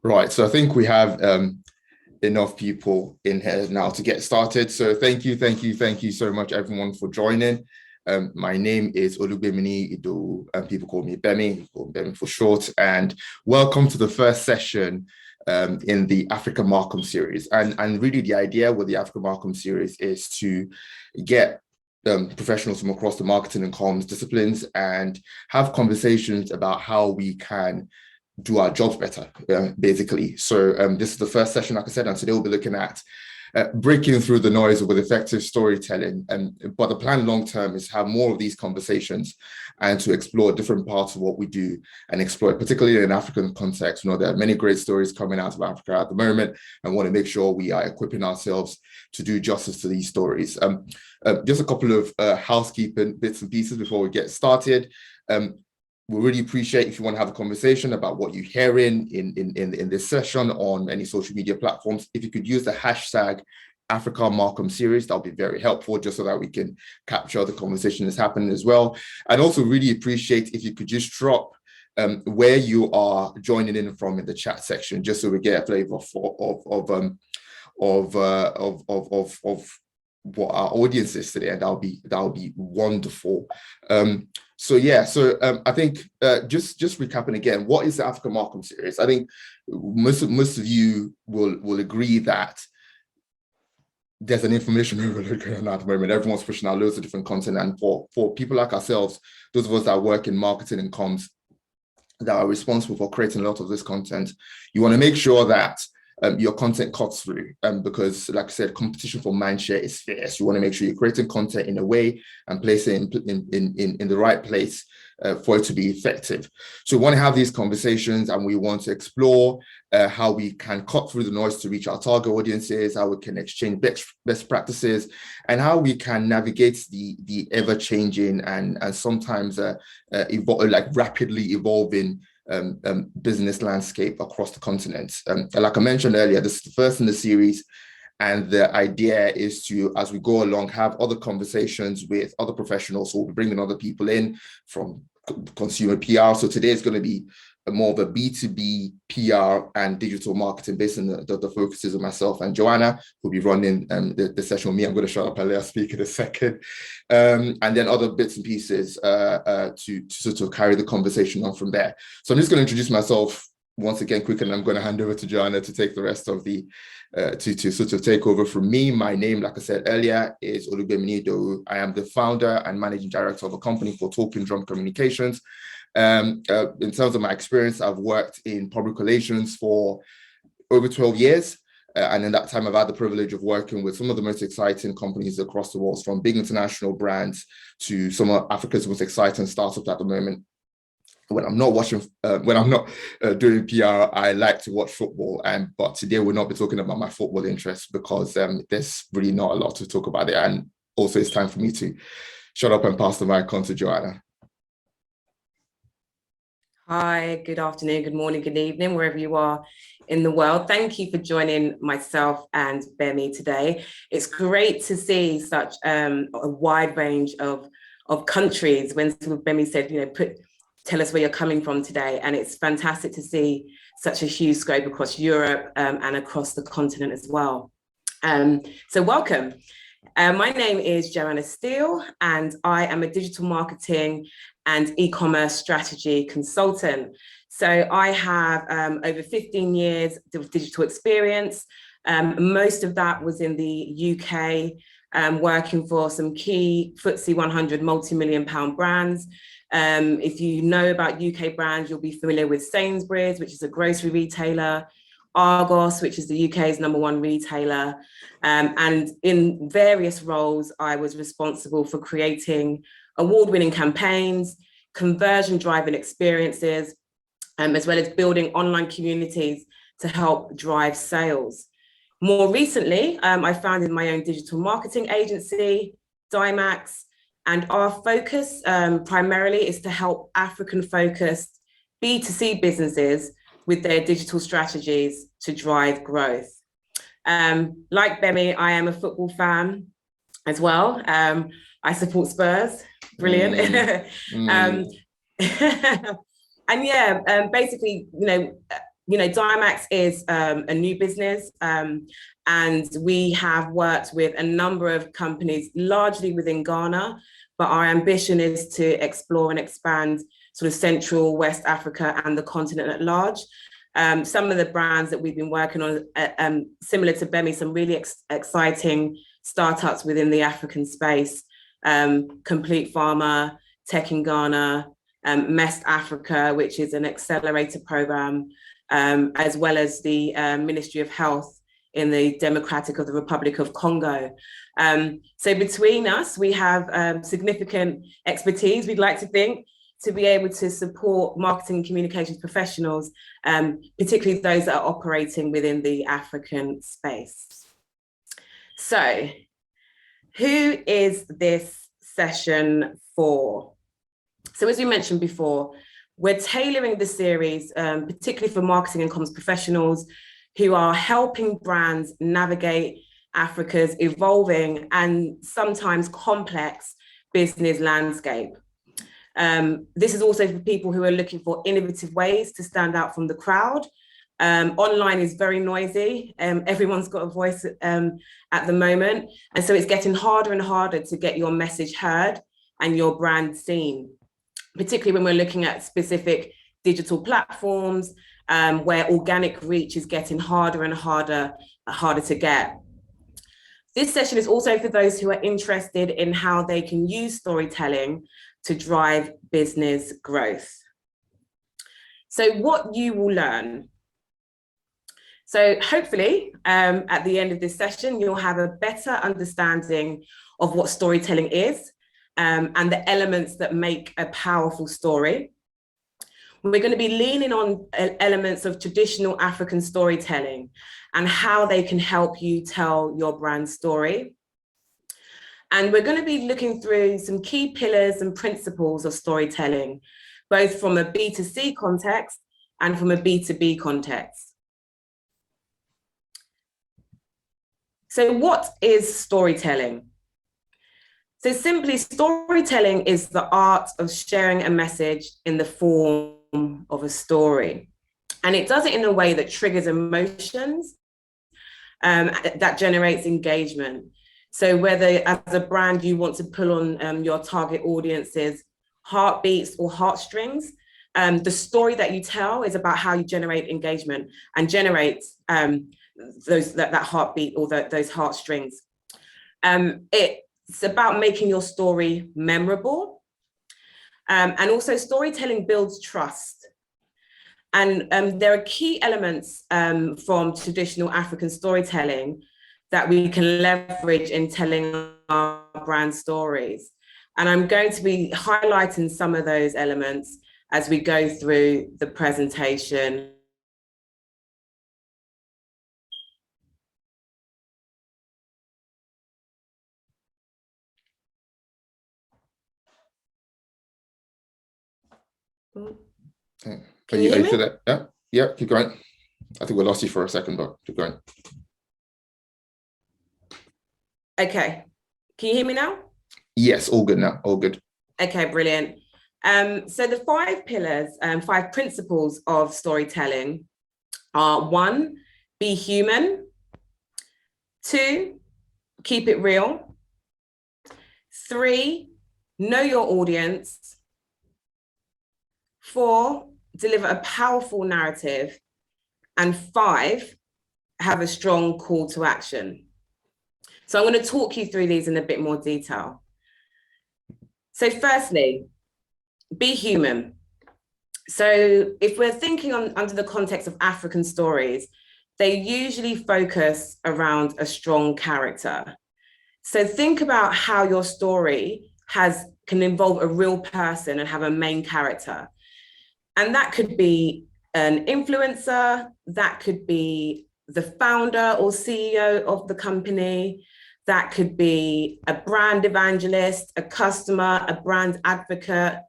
Right, so I think we have enough people in here now to get started. So thank you so much, everyone, for joining. My name is Bemi Idowu, and people call me Bemi, call me Bemi for short. And welcome to the first session in the Africa MarCom Series. And really, the idea with the Africa MarCom Series is to get professionals from across the marketing and comms disciplines and have conversations about how we can do our jobs better, basically. So this is the first session, like I said, and today we'll be looking at breaking through the noise with effective storytelling. But the plan long term is to have more of these conversations and to explore different parts of what we do and exploit, particularly in an African context. You know, there are many great stories coming out of Africa at the moment, and want to make sure we are equipping ourselves to do justice to these stories. Just a couple of housekeeping bits and pieces before we get started. We really appreciate if you want to have a conversation about what you're hearing in this session on any social media platforms. If you could use the hashtag Africa MarCom Series, that'll be very helpful, just so that we can capture the conversation that's happening as well. I'd also really appreciate if you could just drop where you are joining in from in the chat section, just so we get a flavor of what our audience is today, and that'll be wonderful. I think just recapping again, what is the Africa MarCom Series? I think most of you will agree that there's an information overload going on at the moment. Everyone's pushing out loads of different content, and for people like ourselves, those of us that work in marketing and comms that are responsible for creating a lot of this content, you want to make sure that your content cuts through, because, like I said, competition for mindshare is fierce. You want to make sure you're creating content in a way and placing it in the right place for it to be effective. So we want to have these conversations, and we want to explore how we can cut through the noise to reach our target audiences, how we can exchange best practices, and how we can navigate the ever-changing and sometimes rapidly evolving business landscape across the continent. Like I mentioned earlier, this is the first in the series, and the idea is to, as we go along, have other conversations with other professionals. So we'll be bringing other people in from consumer PR. So today is going to be more of a B2B PR and digital marketing based on the focuses of myself and Joanna, who'll be running the session with me. I'm going to shut up and let her speak in a second. And then other bits and pieces to sort of carry the conversation on from there. So I'm just going to introduce myself once again quick, and I'm going to hand over to Joanna to take the rest of the, to sort of take over from me. My name, like I said earlier, is Bemi Idowu. I am the founder and managing director of a company called Talking Drum Communications. In terms of my experience, I've worked in public relations for over 12 years. And in that time, I've had the privilege of working with some of the most exciting companies across the world, from big international brands to some of Africa's most exciting startups at the moment. When I'm not doing PR, I like to watch football. But today we'll not be talking about my football interests, because there's really not a lot to talk about there. And also it's time for me to shut up and pass the mic on to Joanna. Hi, good afternoon, good morning, good evening, wherever you are in the world. Thank you for joining myself and Bemi today. It's great to see such a wide range of countries. When Bemi said, you know, tell us where you're coming from today. And it's fantastic to see such a huge scope across Europe and across the continent as well. So welcome. My name is Joanne Steele, and I am a digital marketing and e-commerce strategy consultant. So I have over 15 years of digital experience. Most of that was in the UK, working for some key FTSE 100 multi-million pound brands. If you know about UK brands, you'll be familiar with Sainsbury's, which is a grocery retailer, Argos, which is the UK's #1 retailer. And in various roles, I was responsible for creating award-winning campaigns, conversion-driving experiences, as well as building online communities to help drive sales. More recently, I founded my own digital marketing agency, Dimax, and our focus primarily is to help African-focused B2C businesses with their digital strategies to drive growth. Like Bemi, I am a football fan as well. I support Spurs, brilliant. And yeah, basically, you know, Dimax is a new business, and we have worked with a number of companies, largely within Ghana, but our ambition is to explore and expand sort of Central, West Africa and the continent at large. Some of the brands that we've been working on, similar to Bemi, some really exciting startups within the African space, Complete Pharma, Tech in Ghana, MEST Africa, which is an accelerator program, as well as the Ministry of Health in the Democratic of the Republic of Congo. So between us, we have significant expertise, we'd like to think, to be able to support marketing and communications professionals, particularly those that are operating within the African space. So, who is this session for? So as we mentioned before, we're tailoring the series, particularly for marketing and comms professionals who are helping brands navigate Africa's evolving and sometimes complex business landscape. This is also for people who are looking for innovative ways to stand out from the crowd. Online is very noisy. Everyone's got a voice at the moment. And so it's getting harder and harder to get your message heard and your brand seen, particularly when we're looking at specific digital platforms where organic reach is getting harder and harder to get. This session is also for those who are interested in how they can use storytelling to drive business growth. So what you will learn. So hopefully at the end of this session, you'll have a better understanding of what storytelling is and the elements that make a powerful story. We're going to be leaning on elements of traditional African storytelling and how they can help you tell your brand story. And we're going to be looking through some key pillars and principles of storytelling, both from a B2C context and from a B2B context. So what is storytelling? So simply, storytelling is the art of sharing a message in the form of a story. And it does it in a way that triggers emotions, that generates engagement. So whether as a brand you want to pull on your target audience's heartbeats or heartstrings, the story that you tell is about how you generate engagement and generate that heartbeat or those heartstrings. It's about making your story memorable. And also storytelling builds trust. And there are key elements from traditional African storytelling that we can leverage in telling our brand stories. And I'm going to be highlighting some of those elements as we go through the presentation. Can you hear that? Yeah, yeah, keep going. I think we lost you for a second, but keep going. Okay, can you hear me now? Yes, all good now, all good. Okay, brilliant. So the 5 pillars, 5 principles of storytelling are: 1, be human; 2, keep it real; 3, know your audience; 4, deliver a powerful narrative; and 5, have a strong call to action. So I'm going to talk you through these in a bit more detail. So firstly, be human. So if we're thinking under the context of African stories, they usually focus around a strong character. So think about how your story can involve a real person and have a main character. And that could be an influencer, that could be the founder or CEO of the company, that could be a brand evangelist, a customer, a brand advocate,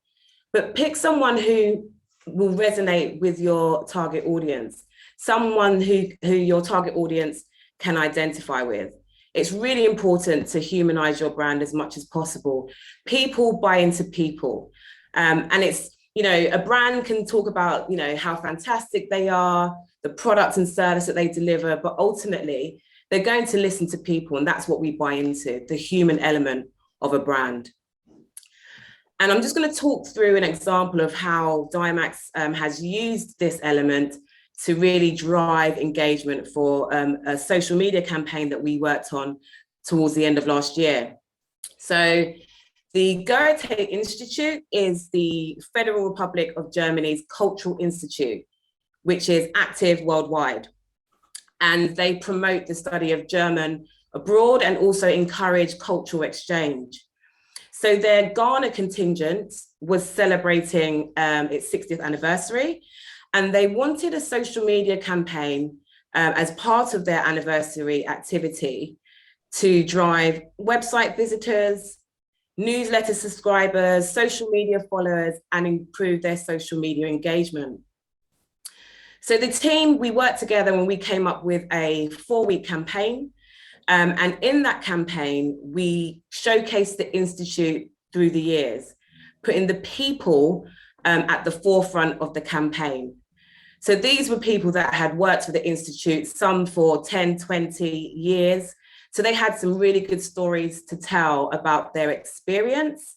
but pick someone who will resonate with your target audience, someone who your target audience can identify with. It's really important to humanize your brand as much as possible. People buy into people. And it's, a brand can talk about, how fantastic they are, the products and service that they deliver, but ultimately they're going to listen to people, and that's what we buy into, the human element of a brand. And I'm just going to talk through an example of how Diamax has used this element to really drive engagement for a social media campaign that we worked on towards the end of last year. So the Goethe Institute is the Federal Republic of Germany's cultural institute, which is active worldwide. And they promote the study of German abroad and also encourage cultural exchange. So their Ghana contingent was celebrating its 60th anniversary, and they wanted a social media campaign as part of their anniversary activity to drive website visitors, newsletter subscribers, social media followers, and improve their social media engagement. So the team, we worked together when we came up with a 4-week campaign. And in that campaign, we showcased the Institute through the years, putting the people at the forefront of the campaign. So these were people that had worked for the Institute, some for 10, 20 years. So they had some really good stories to tell about their experience,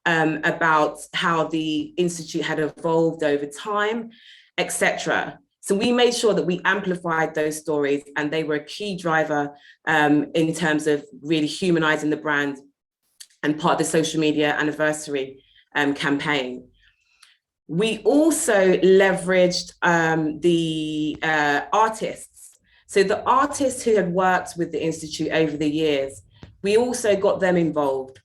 about how the Institute had evolved over time, etc. So we made sure that we amplified those stories, and they were a key driver in terms of really humanizing the brand and part of the social media anniversary campaign. We also leveraged the artists. So the artists who had worked with the Institute over the years, we also got them involved.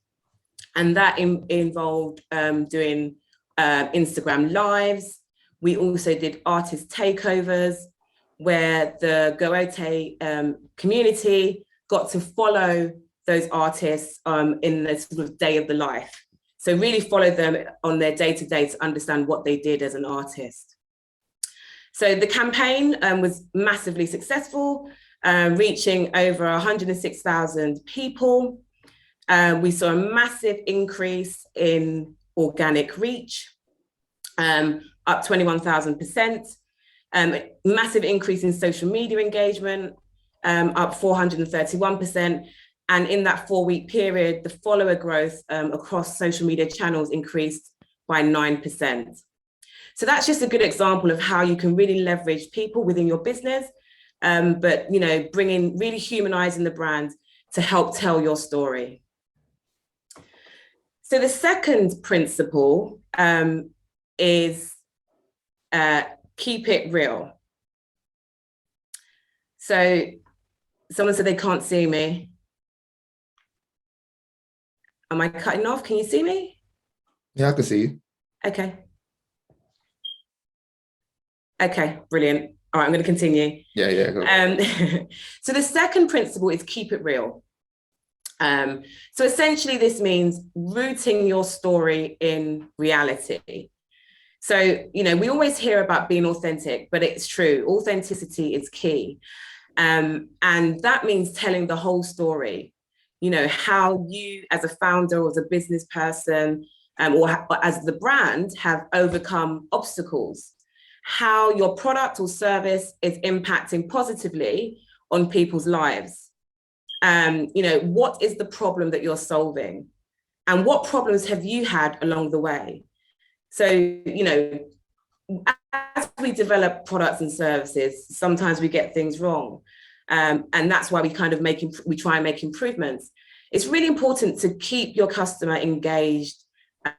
And that involved doing Instagram lives. We also did artist takeovers where the Goethe community got to follow those artists in the sort of day of the life. So really follow them on their day-to-day to understand what they did as an artist. So the campaign was massively successful, reaching over 106,000 people. We saw a massive increase in organic reach, up 21,000%, massive increase in social media engagement, up 431%. And in that 4-week period, the follower growth across social media channels increased by 9%. So that's just a good example of how you can really leverage people within your business, but bringing, really humanizing the brand to help tell your story. So the second principle is keep it real. So someone said they can't see me. Am I cutting off? Can you see me? Yeah, I can see you. Okay. Okay, brilliant. All right, I'm going to continue. Yeah. Go. So the second principle is keep it real. So essentially this means rooting your story in reality. So, we always hear about being authentic, but it's true. Authenticity is key. And that means telling the whole story, how you as a founder or as a business person or as the brand have overcome obstacles, how your product or service is impacting positively on people's lives. What is the problem that you're solving? And what problems have you had along the way? So, as we develop products and services, sometimes we get things wrong. And that's why we kind of we try and make improvements. It's really important to keep your customer engaged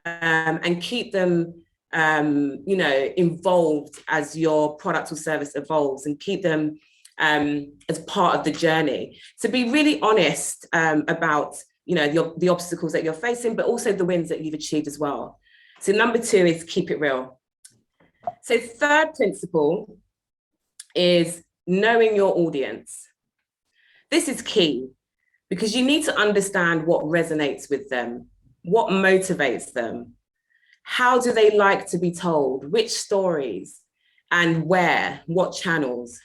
and keep them, involved as your product or service evolves, and keep them as part of the journey. So be really honest about, the obstacles that you're facing, but also the wins that you've achieved as well. So number 2 is keep it real. So third principle is knowing your audience. This is key because you need to understand what resonates with them, what motivates them, how do they like to be told, which stories, and where, what channels.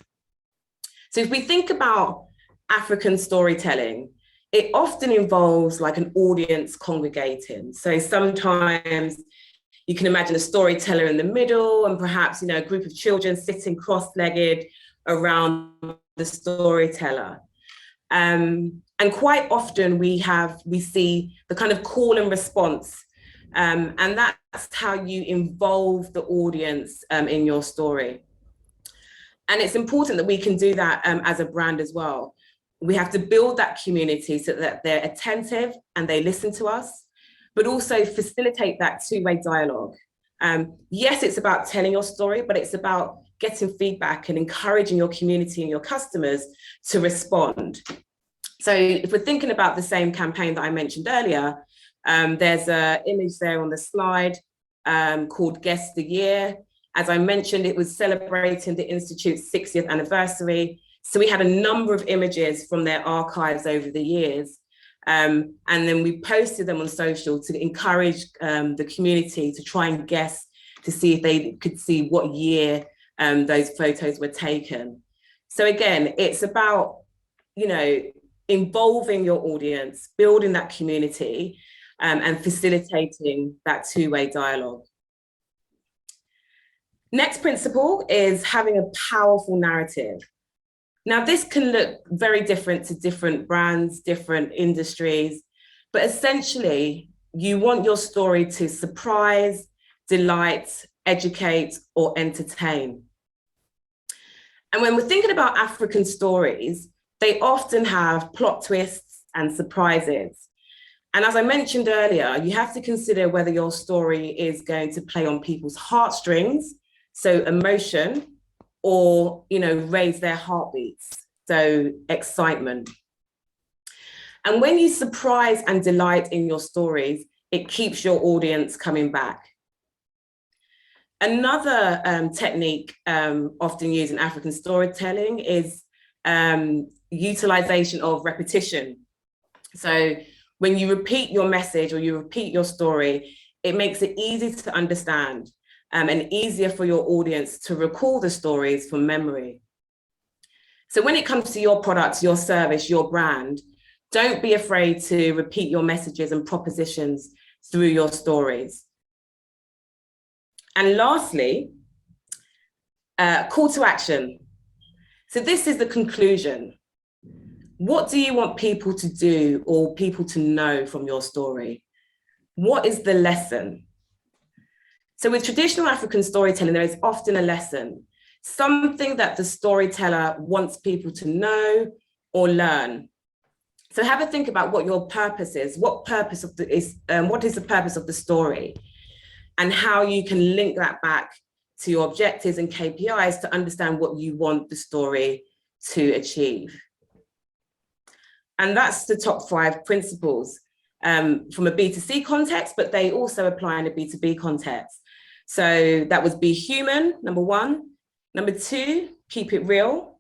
So if we think about African storytelling, it often involves like an audience congregating. So sometimes, You can imagine a storyteller in the middle and perhaps, a group of children sitting cross-legged around the storyteller. And quite often we see the kind of call and response, and that's how you involve the audience in your story. And it's important that we can do that as a brand as well. We have to build that community so that they're attentive and they listen to us, but also facilitate that two-way dialogue. Yes, it's about telling your story, but it's about getting feedback and encouraging your community and your customers to respond. So if we're thinking about the same campaign that I mentioned earlier, there's an image there on the slide called Guest the Year. As I mentioned, it was celebrating the Institute's 60th anniversary. So we had a number of images from their archives over the years. And then we posted them on social to encourage the community to try and guess, to see if they could see what year those photos were taken. So again, it's about, involving your audience, building that community, and facilitating that two-way dialogue. Next principle is having a powerful narrative. Now, this can look very different to different brands, different industries, but essentially, you want your story to surprise, delight, educate, or entertain. And when we're thinking about African stories, they often have plot twists and surprises. And as I mentioned earlier, you have to consider whether your story is going to play on people's heartstrings, so emotion, or raise their heartbeats, so excitement. And when you surprise and delight in your stories, it keeps your audience coming back. Another technique often used in African storytelling is utilization of repetition. So when you repeat your message or you repeat your story, it makes it easy to understand and easier for your audience to recall the stories from memory. So when it comes to your products, your service, your brand, don't be afraid to repeat your messages and propositions through your stories. And lastly, call to action. So this is the conclusion. What do you want people to do or people to know from your story? What is the lesson? So with traditional African storytelling, there is often a lesson, something that the storyteller wants people to know or learn. So have a think about what your purpose is. What is the purpose of the story? And how you can link that back to your objectives and KPIs to understand what you want the story to achieve. And that's the top 5 principles from a B2C context, but they also apply in a B2B context. So that was be human, number 1. Number 2, keep it real.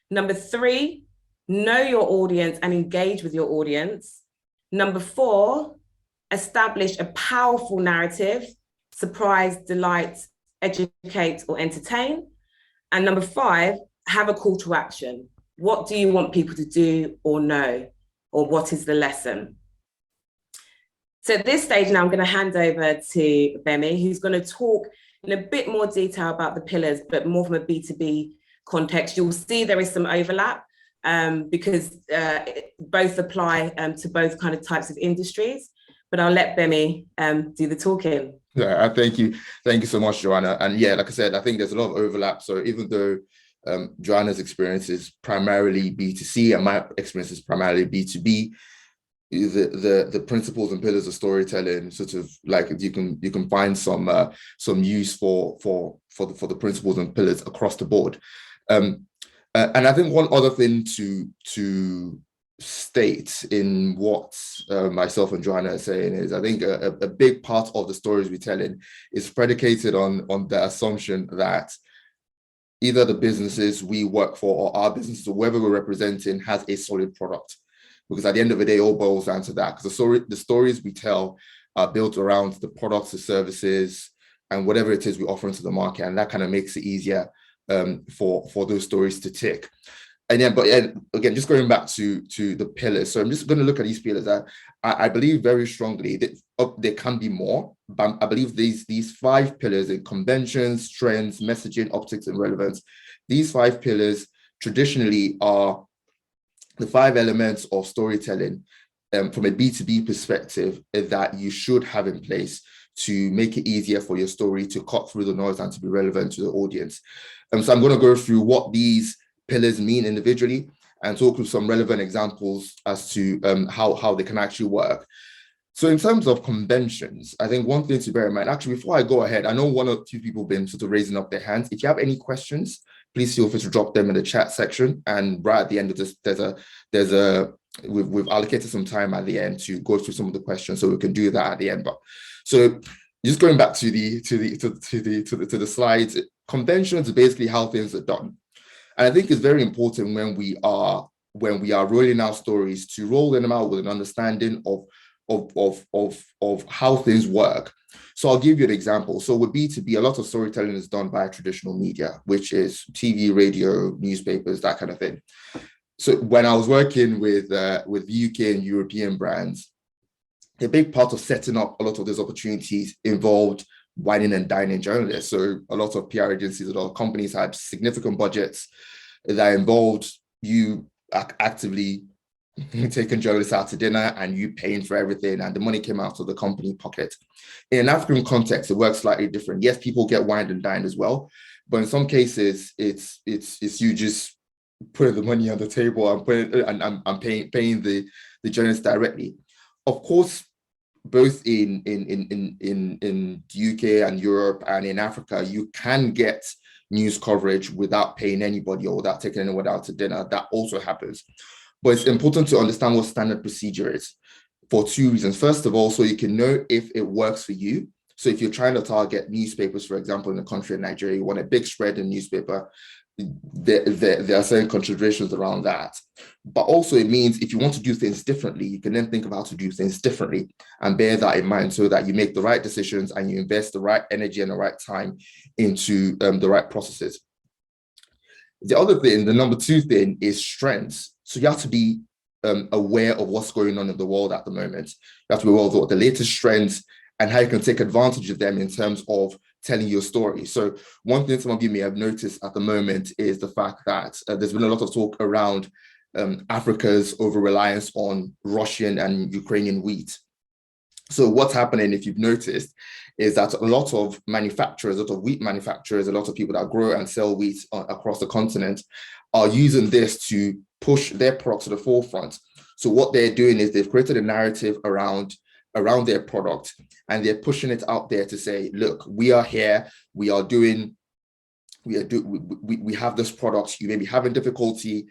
Number 3, know your audience and engage with your audience. Number 4, establish a powerful narrative, surprise, delight, educate, or entertain. And number 5, have a call to action. What do you want people to do or know? Or what is the lesson? So at this stage now, I'm going to hand over to Bemi, who's going to talk in a bit more detail about the pillars, but more from a B2B context. You'll see there is some overlap because both apply to both kind of types of industries. But I'll let Bemi do the talking. Yeah, thank you. Thank you so much, Joanna. And yeah, like I said, I think there's a lot of overlap. So even though Joanna's experience is primarily B2C and my experience is primarily B2B, the principles and pillars of storytelling sort of like you can find some use for the principles and pillars across the board. And I think one other thing to state in what myself and Joanna are saying is I think a big part of the stories we're telling is predicated on the assumption that either the businesses we work for or our businesses or whoever we're representing has a solid product. Because at the end of the day, it all boils down to that. Because the stories we tell are built around the products, the services, and whatever it is we offer into the market. And that kind of makes it easier for those stories to tick. And then, but again, just going back to the pillars. So I'm just going to look at these pillars. I believe very strongly that there can be more, but I believe these 5 pillars in conventions, trends, messaging, optics, and relevance. These 5 pillars traditionally are the 5 elements of storytelling from a B2B perspective that you should have in place to make it easier for your story to cut through the noise and to be relevant to the audience. So I'm going to go through what these pillars mean individually and talk through some relevant examples as to how they can actually work. So in terms of conventions, I think one thing to bear in mind, actually, before I go ahead, I know 1 or 2 people have been sort of raising up their hands. If you have any questions, please feel free to drop them in the chat section. And right at the end of this, we've allocated some time at the end to go through some of the questions, so we can do that at the end. But so just going back to the slides, conventions are basically how things are done. And I think it's very important when we are rolling out stories to roll them out with an understanding of how things work. So I'll give you an example. So with B2B, a lot of storytelling is done by traditional media, which is TV, radio, newspapers, that kind of thing. So when I was working with UK and European brands, a big part of setting up a lot of those opportunities involved wining and dining journalists. So a lot of PR agencies, a lot of companies had significant budgets that involved you actively taking journalists out to dinner and you paying for everything, and the money came out of the company pocket. In an African context, it works slightly different. Yes, people get wined and dined as well, but in some cases, it's you just putting the money on the table and paying the journalists directly. Of course, both in the UK and Europe and in Africa, you can get news coverage without paying anybody or without taking anyone out to dinner. That also happens. But it's important to understand what standard procedure is for 2 reasons. First of all, so you can know if it works for you. So if you're trying to target newspapers, for example, in the country of Nigeria, you want a big spread in newspaper, there are certain considerations around that. But also it means if you want to do things differently, you can then think of how to do things differently and bear that in mind so that you make the right decisions and you invest the right energy and the right time into the right processes. The other thing, the number 2 thing, is strengths. So you have to be aware of what's going on in the world at the moment. You have to be aware of what the latest trends and how you can take advantage of them in terms of telling your story. So one thing some of you may have noticed at the moment is the fact that there's been a lot of talk around Africa's over-reliance on Russian and Ukrainian wheat. So what's happening, if you've noticed, is that a lot of manufacturers, a lot of wheat manufacturers, a lot of people that grow and sell wheat across the continent are using this to push their products to the forefront. So what they're doing is they've created a narrative around their product, and they're pushing it out there to say, look, we are here, we have this product, you may be having difficulty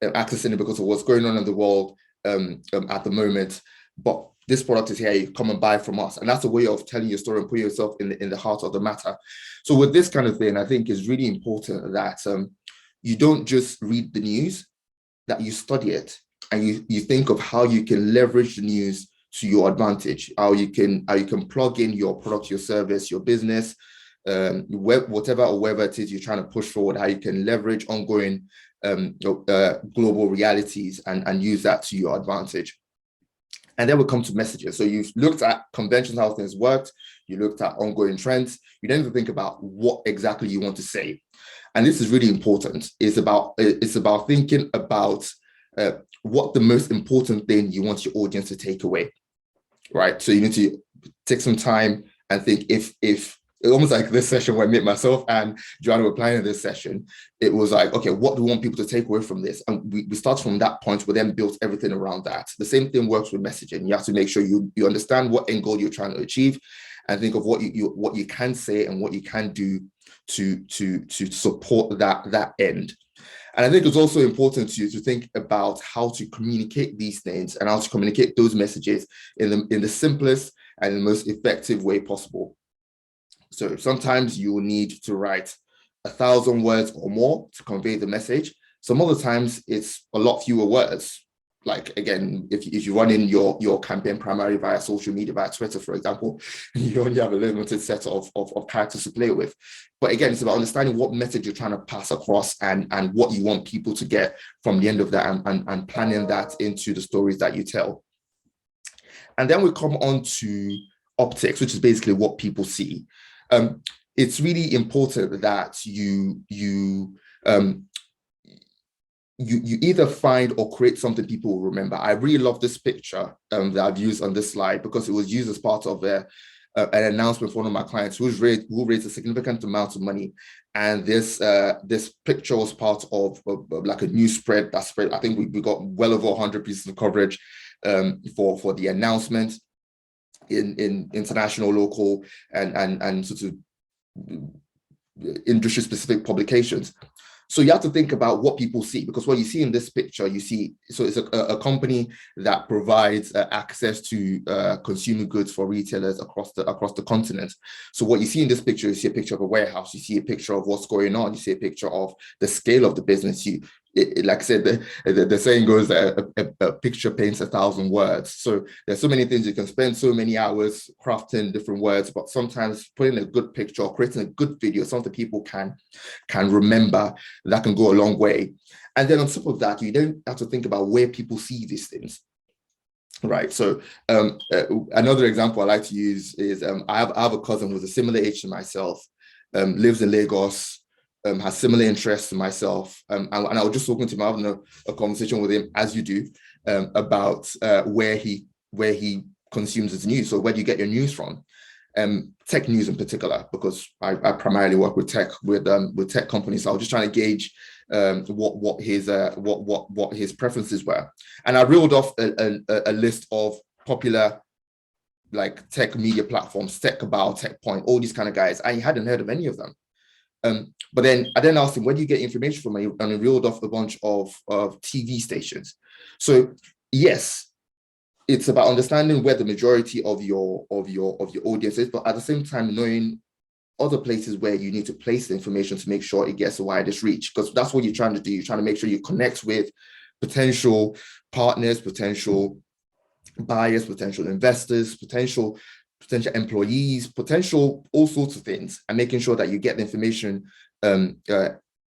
accessing it because of what's going on in the world at the moment, but this product is here, you come and buy from us. And that's a way of telling your story and putting yourself in the heart of the matter. So with this kind of thing, I think it's really important that you don't just read the news, that you study it and you think of how you can leverage the news to your advantage, how you can plug in your product, your service, your business, whatever it is you're trying to push forward, how you can leverage ongoing global realities and use that to your advantage. And then we'll come to messages. So you've looked at conventions, how things worked. You looked at ongoing trends. You then think about what exactly you want to say. And this is really important. It's about thinking about what the most important thing you want your audience to take away, right? So you need to take some time and think if almost like this session where myself and Joanna were planning this session, it was like, okay, what do we want people to take away from this? And we started from that point, we then built everything around that. The same thing works with messaging. You have to make sure you understand what end goal you're trying to achieve and think of what you can say and what you can do to support that end. And I think it's also important to think about how to communicate these things and how to communicate those messages in the simplest and the most effective way possible. So sometimes you will need to write 1,000 words or more to convey the message. Some other times it's a lot fewer words. like, again, if you run in your campaign primarily via social media, via Twitter, for example, you only have a limited set of characters to play with. But again, it's about understanding what message you're trying to pass across and what you want people to get from the end of that, and planning that into the stories that you tell. And then we come on to optics, which is basically what people see. It's really important that you either find or create something people will remember. I really love this picture that I've used on this slide, because it was used as part of an announcement for one of my clients who raised a significant amount of money. And this picture was part of like a news spread that spread. I think we got well over 100 pieces of coverage for the announcement in international, local, and sort of industry specific publications. So you have to think about what people see, because what you see in this picture, so it's a company that provides access to consumer goods for retailers across the continent. So what you see in this picture, you see a picture of a warehouse, you see a picture of what's going on, you see a picture of the scale of the business. Like I said, the saying goes that a picture paints 1,000 words. So there's so many things you can spend so many hours crafting different words, but sometimes putting a good picture or creating a good video, something people can remember, that can go a long way. And then on top of that, you then have to think about where people see these things. Right. So another example I like to use is I have a cousin who's a similar age to myself, lives in Lagos, has similar interests to myself. And I was just talking to him, having a conversation with him, as you do, about where he consumes his news. So where do you get your news from? Tech news in particular, because I primarily work with tech companies. So I was just trying to gauge what his preferences were. And I reeled off a list of popular like tech media platforms, Tech About, Tech Point, all these kind of guys. I hadn't heard of any of them. But then I asked him, where do you get information from? And he reeled off a bunch of TV stations. So yes, it's about understanding where the majority of your audience is, but at the same time knowing other places where you need to place the information to make sure it gets the widest reach, because that's what you're trying to do. You're trying to make sure you connect with potential partners, potential buyers, potential investors, potential employees, potential all sorts of things, and making sure that you get the information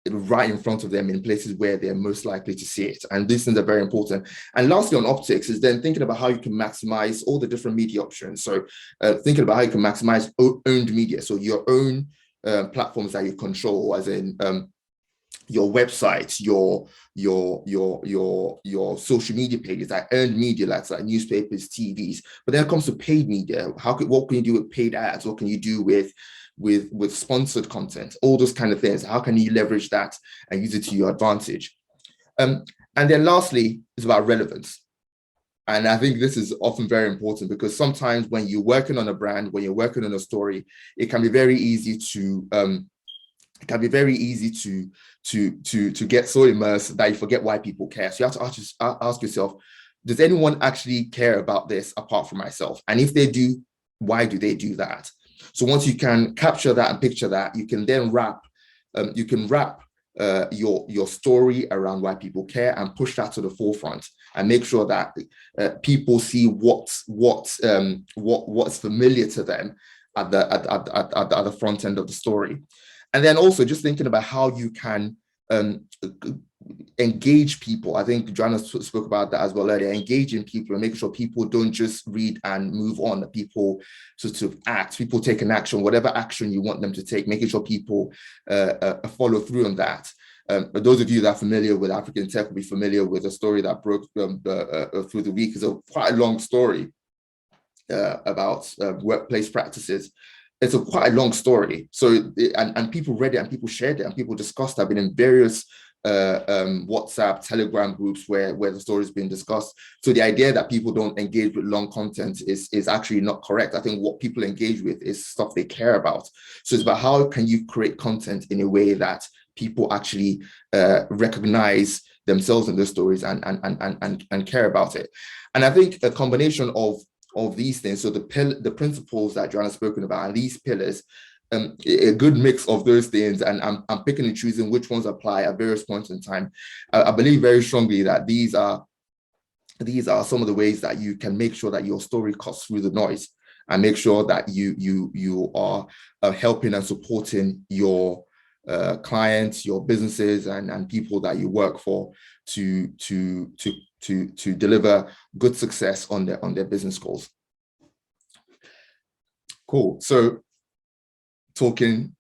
right in front of them in places where they're most likely to see it. And these things are very important. And lastly, on optics is then thinking about how you can maximize all the different media options. So thinking about how you can maximize owned media. So your own platforms that you control, as in your websites, your social media pages, like earned media, like newspapers, TVs. But then it comes to paid media. What can you do with paid ads? What can you do with sponsored content? All those kind of things. How can you leverage that and use it to your advantage? And then lastly, it's about relevance. And I think this is often very important, because sometimes when you're working on a brand, when you're working on a story, it can be very easy to get so immersed that you forget why people care. So you have to ask yourself, does anyone actually care about this apart from myself? And if they do, why do they do that? So once you can capture that and picture that, you can then wrap your story around why people care and push that to the forefront and make sure that people see what's familiar to them at the front end of the story. And then also just thinking about how you can engage people. I think Joanna spoke about that as well earlier, engaging people and making sure people don't just read and move on, that people sort of act, people take an action, whatever action you want them to take, making sure people follow through on that. Those of you that are familiar with African tech will be familiar with a story that broke through the week. It's quite a long story about workplace practices. It's quite a long story. So, and people read it and people shared it and people discussed it. I've been in various WhatsApp, Telegram groups where the story is being discussed. So the idea that people don't engage with long content is actually not correct. I think what people engage with is stuff they care about. So it's about how can you create content in a way that people actually recognize themselves in those stories and care about it. And I think a combination of these things, so the principles that Joanna has spoken about, and these pillars, a good mix of those things, and I'm picking and choosing which ones apply at various points in time. I believe very strongly that these are these are some of the ways that you can make sure that your story cuts through the noise and make sure that you are helping and supporting your clients, your businesses, and people that you work for to deliver good success on their business goals. Cool. So talking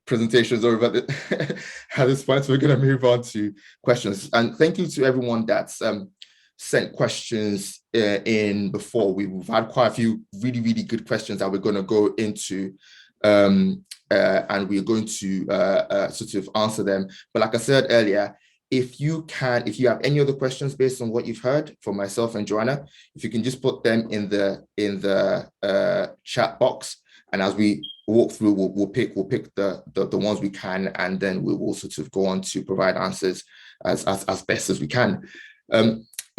presentations over at this point, so we're going to move on to questions. And thank you to everyone that's sent questions in before. We've had quite a few really, really good questions that we're going to go into, and we're going to sort of answer them. But like I said earlier, if you have any other questions based on what you've heard from myself and Joanna, if you can just put them in the chat box, and as we walk through, we'll pick the ones we can, and then we will sort of go on to provide answers as best as we can.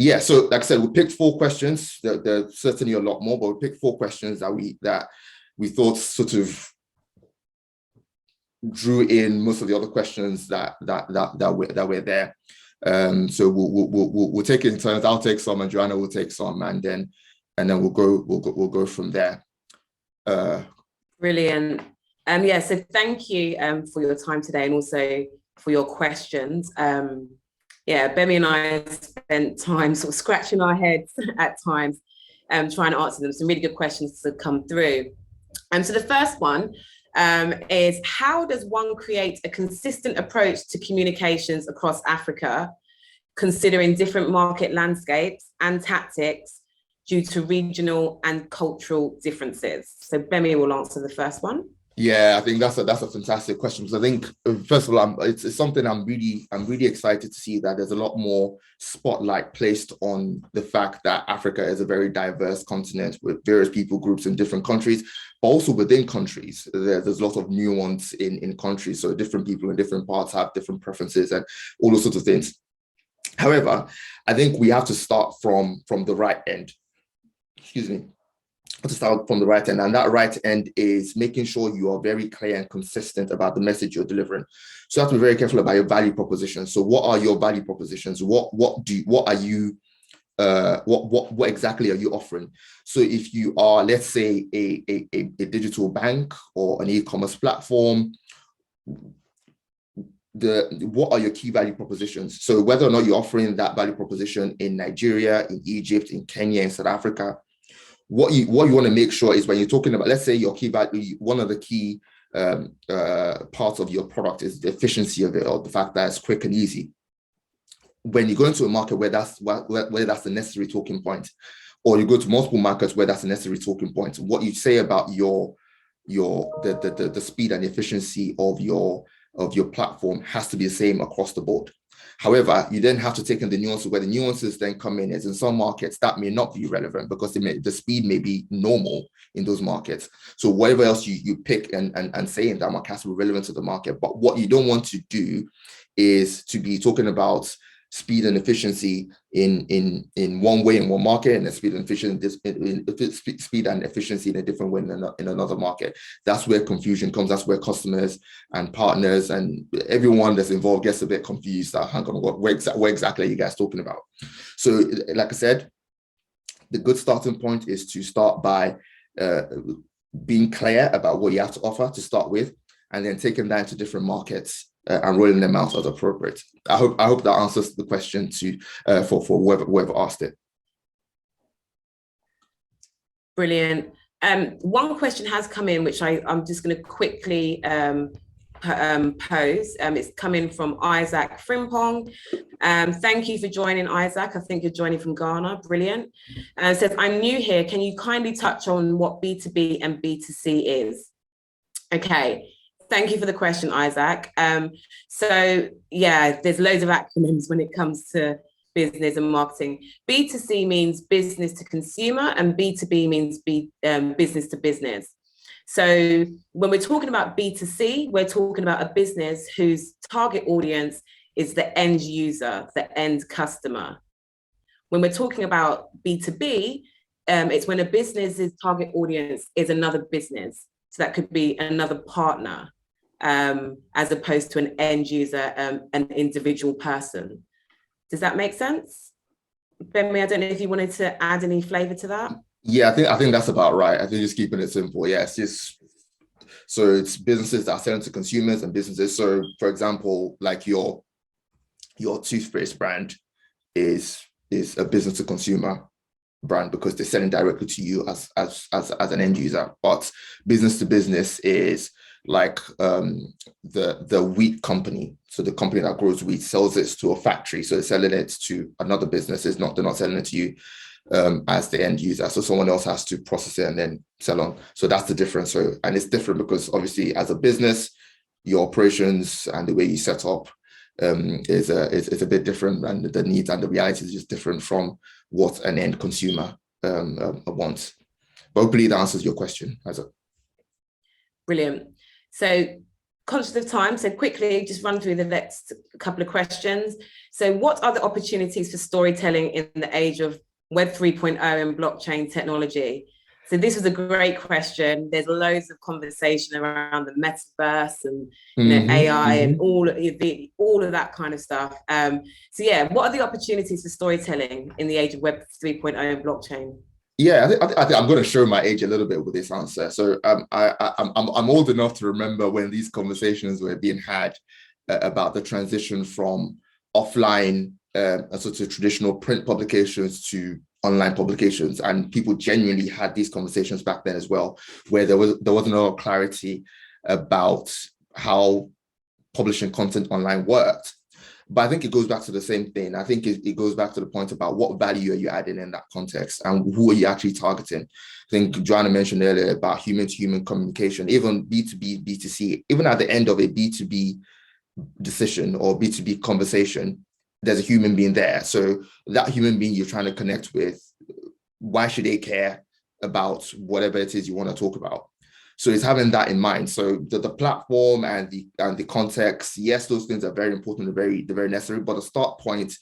Yeah, so like I said, we picked 4 questions. There's certainly a lot more, but we picked 4 questions that we thought sort of drew in most of the other questions that were there. So we'll take it in turns. I'll take some, and Joanna will take some, and then we'll go from there. Brilliant. Yeah, so thank you for your time today, and also for your questions. Yeah, Bemi and I spent time sort of scratching our heads at times, trying to answer them. Some really good questions to come through. So the first one is, how does one create a consistent approach to communications across Africa, considering different market landscapes and tactics due to regional and cultural differences? So Bemi will answer the first one. Yeah, I think that's a fantastic question, because I think, first of all, it's something I'm really excited to see, that there's a lot more spotlight placed on the fact that Africa is a very diverse continent with various people groups in different countries, but also within countries. There's a lot of nuance in countries, so different people in different parts have different preferences and all those sorts of things. However, I think we have to start from the right end. Excuse me. To start from the right end, and that right end is making sure you are very clear and consistent about the message you're delivering. So you have to be very careful about your value proposition. So what are your value propositions? What exactly are you offering? So if you are, let's say, a digital bank or an e-commerce platform, what are your key value propositions? So whether or not you're offering that value proposition in Nigeria, in Egypt, in Kenya, in South Africa, what you want to make sure is, when you're talking about, let's say, your key value, one of the key parts of your product is the efficiency of it, or the fact that it's quick and easy. When you go into a market where that's the necessary talking point, or you go to multiple markets where that's a necessary talking point, what you say about the speed and efficiency of your platform has to be the same across the board. However, you then have to take in the nuances, where the nuances then come in is, in some markets that may not be relevant because the speed may be normal in those markets. So whatever else you pick and say in that market has to be relevant to the market. But what you don't want to do is to be talking about speed and efficiency in one way in one market, and speed and efficiency in a different way in another market. That's where confusion comes. That's where customers and partners and everyone that's involved gets a bit confused. Hang on, what exactly are you guys talking about? So, like I said, the good starting point is to start by being clear about what you have to offer to start with, and then taking that into different markets and rolling them out as appropriate. I hope that answers the question for whoever asked it. Brilliant. One question has come in, which I'm just going to quickly pose. It's coming from Isaac Frimpong. Thank you for joining, Isaac. I think you're joining from Ghana. Brilliant. And it says, I'm new here. Can you kindly touch on what B2B and B2C is? Okay. Thank you for the question, Isaac. So yeah, there's loads of acronyms when it comes to business and marketing. B2C means business to consumer, and B2B means business to business. So when we're talking about B2C, we're talking about a business whose target audience is the end user, the end customer. When we're talking about B2B, it's when a business's target audience is another business. So that could be another partner, as opposed to an end user, an individual person. Does that make sense? Bemi, I don't know if you wanted to add any flavor to that. Yeah, I think that's about right. I think just keeping it simple. Yes, just so it's businesses that are selling to consumers and businesses. So, for example, like your toothpaste brand is a business to consumer brand because they're selling directly to you as an end user. But business to business is like the wheat company. So the company that grows wheat sells it to a factory. So they're selling it to another business. They're not selling it to you as the end user. So someone else has to process it and then sell on. So that's the difference. So, and it's different because obviously as a business, your operations and the way you set up is a bit different, and the needs and the reality is just different from what an end consumer wants. But hopefully that answers your question. Brilliant. So conscious of time, so quickly just run through the next couple of questions. So what are the opportunities for storytelling in the age of Web 3.0 and blockchain technology? So this was a great question. There's loads of conversation around the metaverse and AI and all of that kind of stuff. So yeah, what are the opportunities for storytelling in the age of Web 3.0 and blockchain? Yeah, I think I'm going to show my age a little bit with this answer. So I'm old enough to remember when these conversations were being had about the transition from offline sort of traditional print publications to online publications, and people genuinely had these conversations back then as well, where there wasn't a lot of clarity about how publishing content online worked. But I think it goes back to the same thing. I think it goes back to the point about what value are you adding in that context and who are you actually targeting. I think Joanna mentioned earlier about human-to-human communication, even B2B, B2C, even at the end of a B2B decision or B2B conversation, there's a human being there. So that human being you're trying to connect with, why should they care about whatever it is you want to talk about? So it's having that in mind. So the platform and the context, yes, those things are very important, they're very necessary. But the start point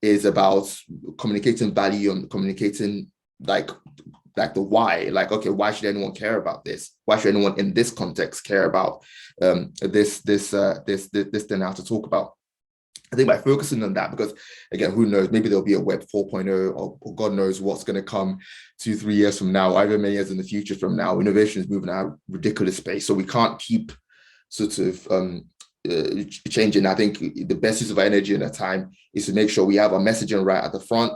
is about communicating value and communicating like the why. Like, okay, why should anyone care about this? Why should anyone in this context care about this thing I have to talk about? I think by focusing on that, because again, who knows, maybe there'll be a Web 4.0 or God knows what's going to come 2-3 years from now, however many years in the future from now. Innovation is moving at a ridiculous pace. So we can't keep sort of changing. I think the best use of our energy and our time is to make sure we have our messaging right at the front,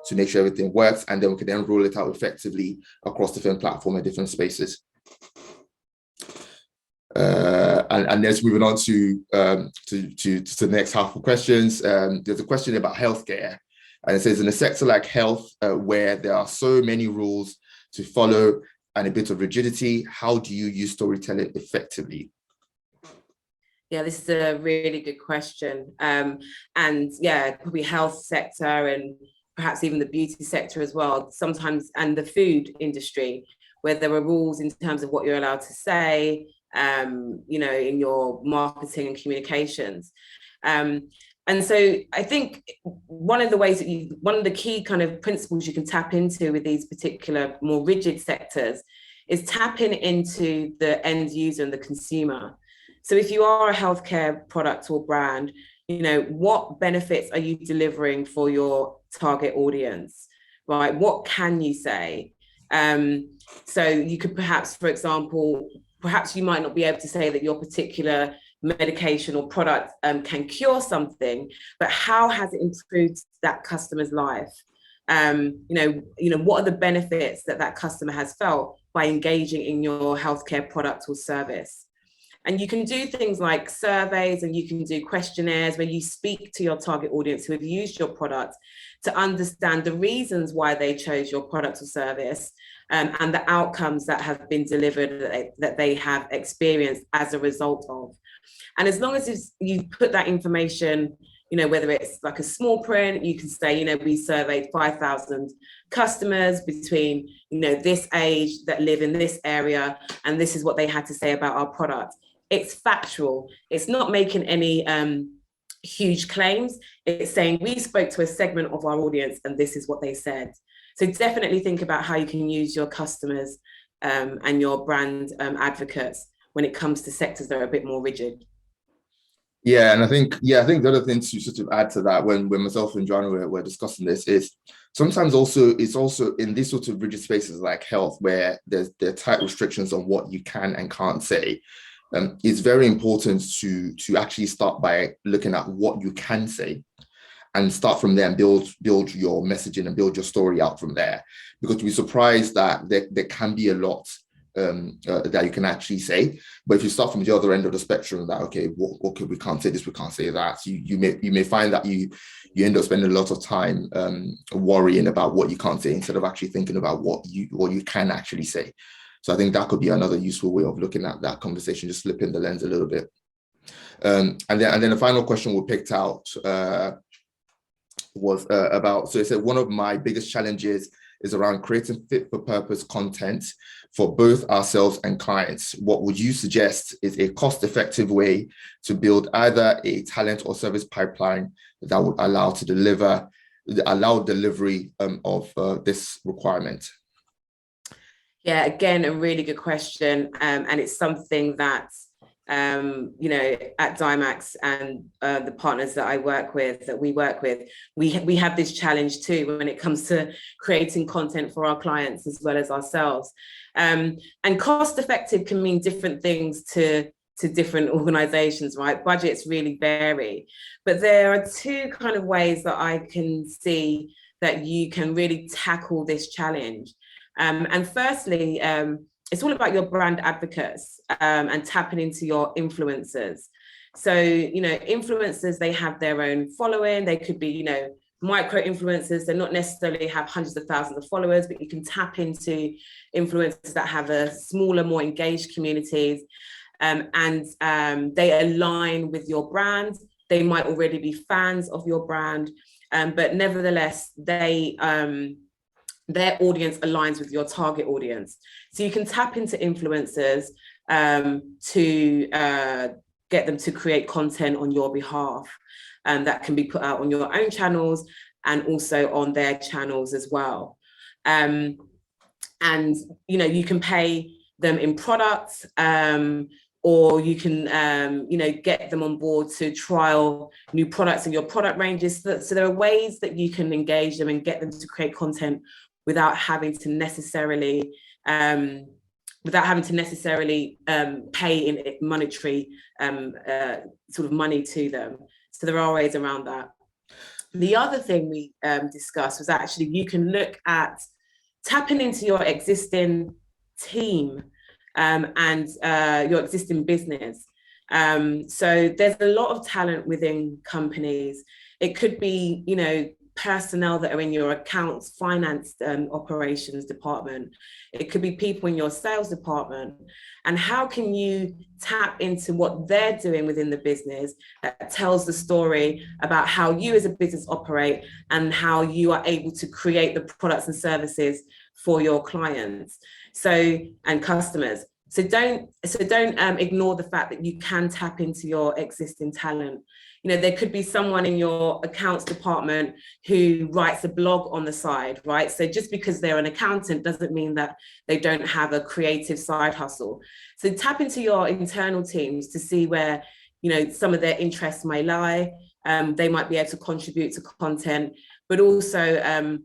to make sure everything works, and then we can then roll it out effectively across different platforms and different spaces. And then moving on to the next half of questions. There's a question about healthcare, and it says, in a sector like health, where there are so many rules to follow and a bit of rigidity, how do you use storytelling effectively? Yeah, this is a really good question. And yeah, probably health sector and perhaps even the beauty sector as well, sometimes, and the food industry, where there are rules in terms of what you're allowed to say, in your marketing and communications. And so I think one of the key kind of principles you can tap into with these particular more rigid sectors is tapping into the end user and the consumer. So if you are a healthcare product or brand, what benefits are you delivering for your target audience, right? What can you say? So you could perhaps, for example, perhaps you might not be able to say that your particular medication or product can cure something, but how has it improved that customer's life? What are the benefits that customer has felt by engaging in your healthcare product or service? And you can do things like surveys, and you can do questionnaires where you speak to your target audience who have used your product to understand the reasons why they chose your product or service, and the outcomes that have been delivered that they have experienced as a result of. And as long as you put that information, whether it's like a small print, you can say, we surveyed 5,000 customers between, this age that live in this area, and this is what they had to say about our product. It's factual. It's not making any huge claims. It's saying we spoke to a segment of our audience and this is what they said. So definitely think about how you can use your customers and your brand advocates when it comes to sectors that are a bit more rigid. Yeah, and I think the other thing to sort of add to that, when myself and Joanna were discussing this, is sometimes also it's also in these sort of rigid spaces like health, where there are tight restrictions on what you can and can't say. It's very important to actually start by looking at what you can say and start from there and build your messaging and build your story out from there. Because to be surprised that there can be a lot that you can actually say. But if you start from the other end of the spectrum, that okay, okay, we can't say this, we can't say that, you may find that you end up spending a lot of time worrying about what you can't say instead of actually thinking about what you can actually say. So I think that could be another useful way of looking at that conversation, just flipping the lens a little bit. And then the final question we picked out was about, so it said, one of my biggest challenges is around creating fit for purpose content for both ourselves and clients. What would you suggest is a cost-effective way to build either a talent or service pipeline that would allow delivery of this requirement? Yeah, again, a really good question. And it's something that, at Dimax and the partners that we work with, we have this challenge too when it comes to creating content for our clients as well as ourselves. And cost effective can mean different things to different organizations, right? Budgets really vary. But there are two kind of ways that I can see that you can really tackle this challenge. And firstly, it's all about your brand advocates and tapping into your influencers. So, influencers, they have their own following. They could be, micro influencers. They not necessarily have hundreds of thousands of followers, but you can tap into influencers that have a smaller, more engaged communities. And they align with your brand. They might already be fans of your brand, but nevertheless, their audience aligns with your target audience. So you can tap into influencers to get them to create content on your behalf that can be put out on your own channels and also on their channels as well. And, you can pay them in products or you can, get them on board to trial new products in your product ranges. So there are ways that you can engage them and get them to create content without having to necessarily pay in monetary sort of money to them. So there are ways around that. The other thing we discussed was actually you can look at tapping into your existing team and your existing business. So there's a lot of talent within companies. It could be, personnel that are in your accounts, finance, operations department. It could be people in your sales department. And how can you tap into what they're doing within the business that tells the story about how you as a business operate and how you are able to create the products and services for your clients and customers. So don't ignore the fact that you can tap into your existing talent. There could be someone in your accounts department who writes a blog on the side, right? So just because they're an accountant doesn't mean that they don't have a creative side hustle. So tap into your internal teams to see where, some of their interests may lie. They might be able to contribute to content, but also,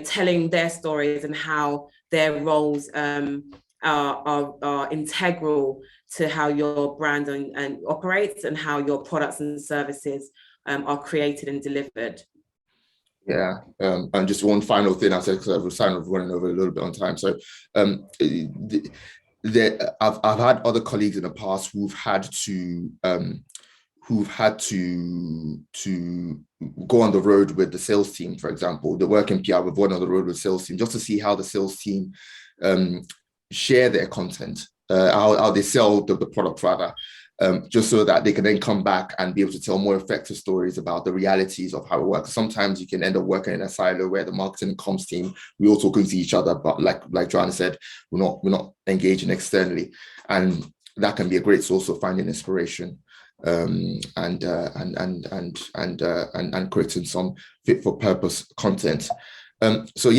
telling their stories and how their roles are integral to how your brand and operates and how your products and services are created and delivered. Yeah, and just one final thing I said, because I was kind of running over a little bit on time. So I've had other colleagues in the past who've had to go on the road with the sales team, for example. They work in PR, with one on the road with sales team, just to see how the sales team share their content, how they sell the product rather, just so that they can then come back and be able to tell more effective stories about the realities of how it works. Sometimes you can end up working in a silo where the marketing and comms team, we all talking to each other, but like Joanna said, we're not engaging externally, and that can be a great source of finding inspiration and creating some fit for purpose content. So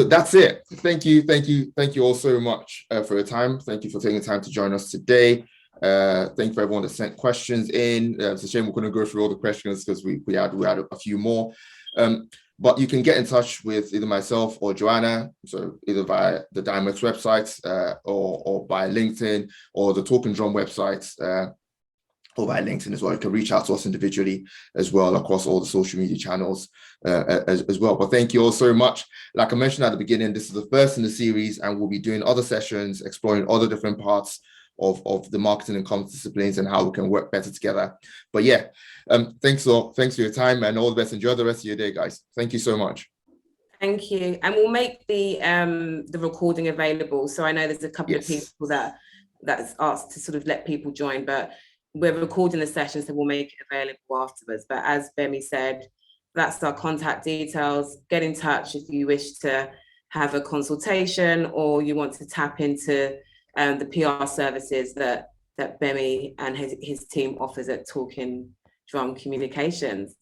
that's it. Thank you all so much for your time. Thank you for taking the time to join us today. Thank you for everyone that sent questions in. It's a shame we're going to go through all the questions because we had a few more. But you can get in touch with either myself or Joanna, so either via the Diamax website or by LinkedIn or the Talk and Drum website or via LinkedIn as well. You can reach out to us individually as well across all the social media channels as well. But thank you all so much. Like I mentioned at the beginning, this is the first in the series, and we'll be doing other sessions, exploring other different parts of the marketing and comms disciplines and how we can work better together. But yeah, thanks for your time and all the best. Enjoy the rest of your day, guys. Thank you so much. Thank you. And we'll make the recording available. So I know there's a couple of people that's asked to sort of let people join, but we're recording the session, so we'll make it available afterwards. But as Bemi said, that's our contact details. Get in touch if you wish to have a consultation or you want to tap into the PR services that Bemi and his team offers at Talking Drum Communications.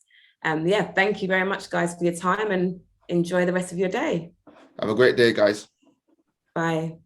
Yeah, thank you very much, guys, for your time, and enjoy the rest of your day. Have a great day, guys. Bye.